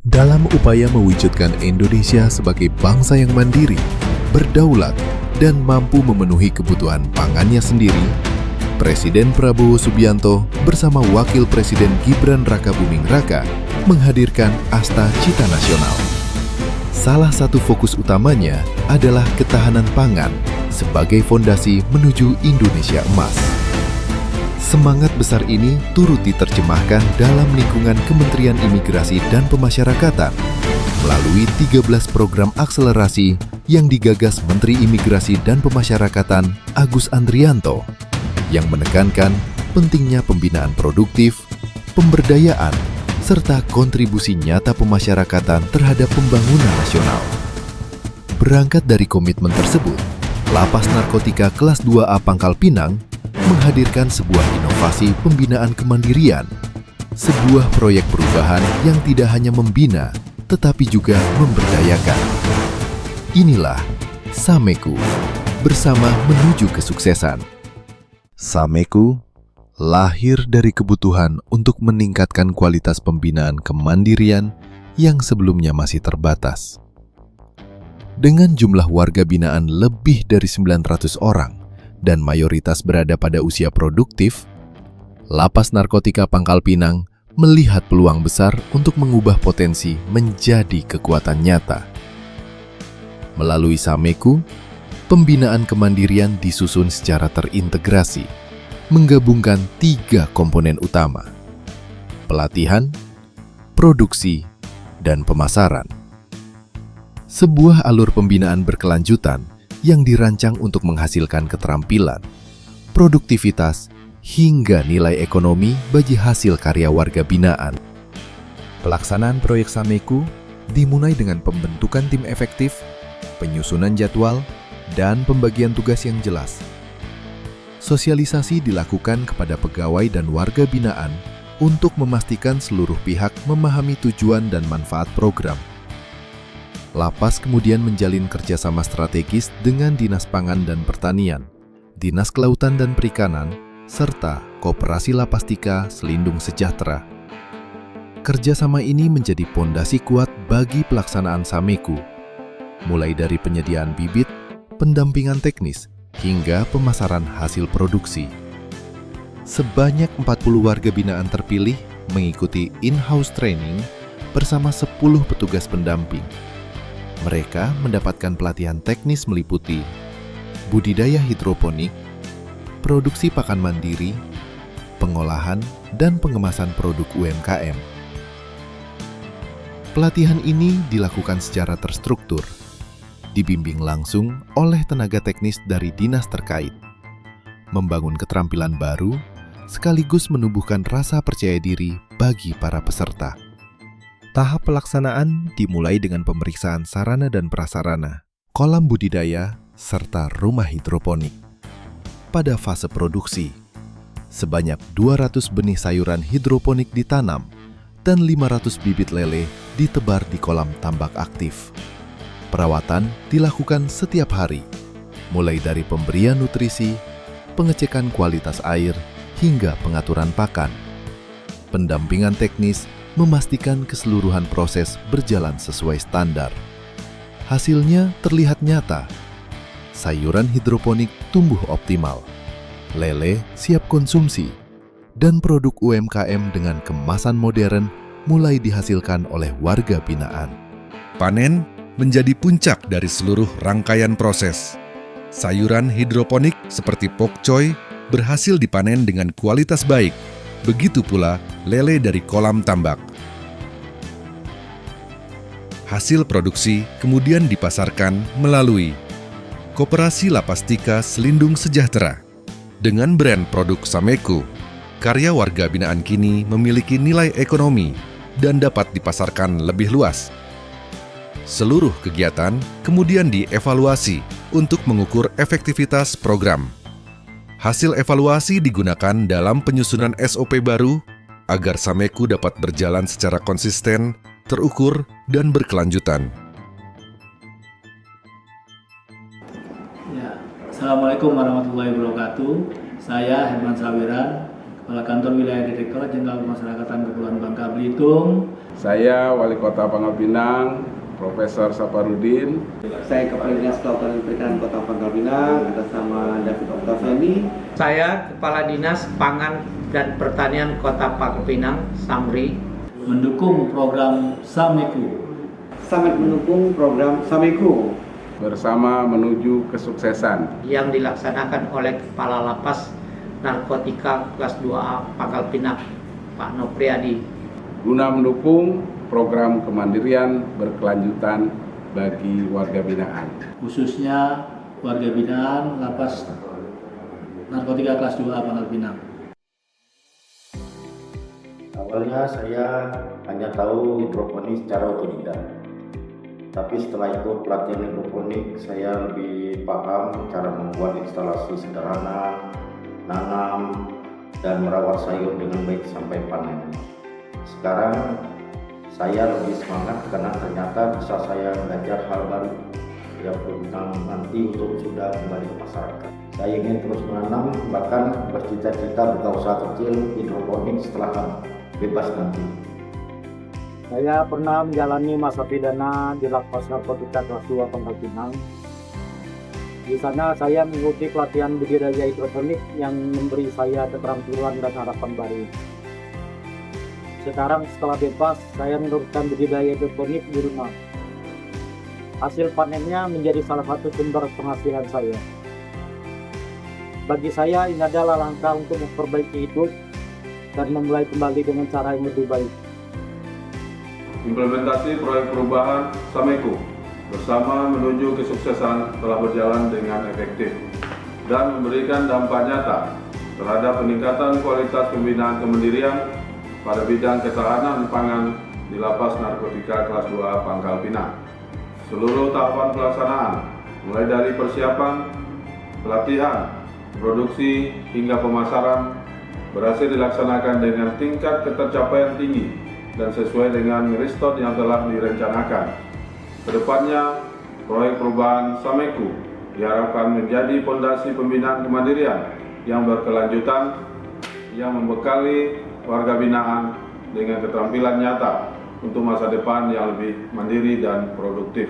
Dalam upaya mewujudkan Indonesia sebagai bangsa yang mandiri, berdaulat, dan mampu memenuhi kebutuhan pangannya sendiri, Presiden Prabowo Subianto bersama Wakil Presiden Gibran Rakabuming Raka menghadirkan Asta Cita Nasional. Salah satu fokus utamanya adalah ketahanan pangan sebagai fondasi menuju Indonesia Emas. Semangat besar ini turut diterjemahkan dalam lingkungan Kementerian Imigrasi dan Pemasyarakatan melalui 13 program akselerasi yang digagas Menteri Imigrasi dan Pemasyarakatan Agus Andrianto yang menekankan pentingnya pembinaan produktif, pemberdayaan, serta kontribusi nyata pemasyarakatan terhadap pembangunan nasional. Berangkat dari komitmen tersebut, Lapas Narkotika Kelas 2A Pangkal Pinang menghadirkan sebuah inovasi pembinaan kemandirian, sebuah proyek perubahan yang tidak hanya membina, tetapi juga memberdayakan. Inilah Sameku, bersama menuju kesuksesan. Sameku lahir dari kebutuhan untuk meningkatkan kualitas pembinaan kemandirian yang sebelumnya masih terbatas. Dengan jumlah warga binaan lebih dari 900 orang, dan mayoritas berada pada usia produktif, Lapas Narkotika Pangkal Pinang melihat peluang besar untuk mengubah potensi menjadi kekuatan nyata. Melalui Sameku, pembinaan kemandirian disusun secara terintegrasi, menggabungkan 3 komponen utama: pelatihan, produksi, dan pemasaran. Sebuah alur pembinaan berkelanjutan yang dirancang untuk menghasilkan keterampilan, produktivitas, hingga nilai ekonomi bagi hasil karya warga binaan. Pelaksanaan proyek Sameku dimulai dengan pembentukan tim efektif, penyusunan jadwal, dan pembagian tugas yang jelas. Sosialisasi dilakukan kepada pegawai dan warga binaan untuk memastikan seluruh pihak memahami tujuan dan manfaat program. Lapas kemudian menjalin kerjasama strategis dengan Dinas Pangan dan Pertanian, Dinas Kelautan dan Perikanan, serta Koperasi Lapastika Selindung Sejahtera. Kerjasama ini menjadi pondasi kuat bagi pelaksanaan Sameku, mulai dari penyediaan bibit, pendampingan teknis, hingga pemasaran hasil produksi. Sebanyak 40 warga binaan terpilih mengikuti in-house training bersama 10 petugas pendamping. Mereka mendapatkan pelatihan teknis meliputi budidaya hidroponik, produksi pakan mandiri, pengolahan, dan pengemasan produk UMKM. Pelatihan ini dilakukan secara terstruktur, dibimbing langsung oleh tenaga teknis dari dinas terkait, membangun keterampilan baru, sekaligus menumbuhkan rasa percaya diri bagi para peserta. Tahap pelaksanaan dimulai dengan pemeriksaan sarana dan prasarana, kolam budidaya, serta rumah hidroponik. Pada fase produksi, sebanyak 200 benih sayuran hidroponik ditanam dan 500 bibit lele ditebar di kolam tambak aktif. Perawatan dilakukan setiap hari, mulai dari pemberian nutrisi, pengecekan kualitas air, hingga pengaturan pakan. Pendampingan teknis memastikan keseluruhan proses berjalan sesuai standar. Hasilnya terlihat nyata. Sayuran hidroponik tumbuh optimal, lele siap konsumsi, dan produk UMKM dengan kemasan modern mulai dihasilkan oleh warga binaan. Panen menjadi puncak dari seluruh rangkaian proses. Sayuran hidroponik seperti pokcoy berhasil dipanen dengan kualitas baik. Begitu pula lele dari kolam tambak. Hasil produksi kemudian dipasarkan melalui Koperasi Lapastika Selindung Sejahtera. Dengan brand produk Sameku, karya warga binaan kini memiliki nilai ekonomi dan dapat dipasarkan lebih luas. Seluruh kegiatan kemudian dievaluasi untuk mengukur efektivitas program. Hasil evaluasi digunakan dalam penyusunan SOP baru agar Sameku dapat berjalan secara konsisten, terukur, dan berkelanjutan. Ya, Assalamualaikum warahmatullahi wabarakatuh. Saya Herman Sawiran, Kepala Kantor Wilayah Direktorat Jenderal Pemasyarakatan Kepulauan Bangka Belitung. Saya Wali Kota Pangkal Pinang, Profesor Saparudin. Saya Kepala Dinas Kelautan dan Perikanan Kota Pangkal Pinang atas nama David Octaviani. Saya Kepala Dinas Pangan dan Pertanian Kota Pangkal Pinang, Samri. Mendukung program Sameku. Sangat mendukung program Sameku. Bersama menuju kesuksesan. Yang dilaksanakan oleh Kepala Lapas Narkotika kelas 2A Pangkal Pinang, Pak Nopriadi. Guna mendukung program kemandirian berkelanjutan bagi warga binaan. Khususnya warga binaan Lapas Narkotika kelas 2A Pangkal Pinang. Awalnya saya hanya tahu hidroponik secara otodidak. Tapi setelah ikut pelatihan hidroponik, saya lebih paham cara membuat instalasi sederhana, nanam, dan merawat sayur dengan baik sampai panen. Sekarang saya lebih semangat karena ternyata bisa saya belajar hal baru yang berguna nanti untuk sudah kembali ke masyarakat. Saya ingin terus menanam, bahkan bercita-cita buka usaha kecil hidroponik setelah bebas nanti. Saya pernah menjalani masa pidana di Lapas Narkotika kelas 2 Pangkal Pinang. Di sana saya mengikuti pelatihan budidaya hidroponik yang memberi saya keterampilan dan harapan baru. Sekarang setelah bebas, saya meneruskan budidaya hidroponik di rumah. Hasil panennya menjadi salah satu sumber penghasilan saya. Bagi saya ini adalah langkah untuk memperbaiki hidup dan memulai kembali dengan cara yang lebih baik. Implementasi proyek perubahan Sameku bersama menuju kesuksesan telah berjalan dengan efektif dan memberikan dampak nyata terhadap peningkatan kualitas pembinaan kemandirian pada bidang ketahanan pangan di Lapas Narkotika kelas 2 Pangkal Pinang. Seluruh tahapan pelaksanaan, mulai dari persiapan, pelatihan, produksi, hingga pemasaran, berhasil dilaksanakan dengan tingkat ketercapaian tinggi dan sesuai dengan milestone yang telah direncanakan. Kedepannya, proyek perubahan Sameku diharapkan menjadi fondasi pembinaan kemandirian yang berkelanjutan, yang membekali warga binaan dengan keterampilan nyata untuk masa depan yang lebih mandiri dan produktif.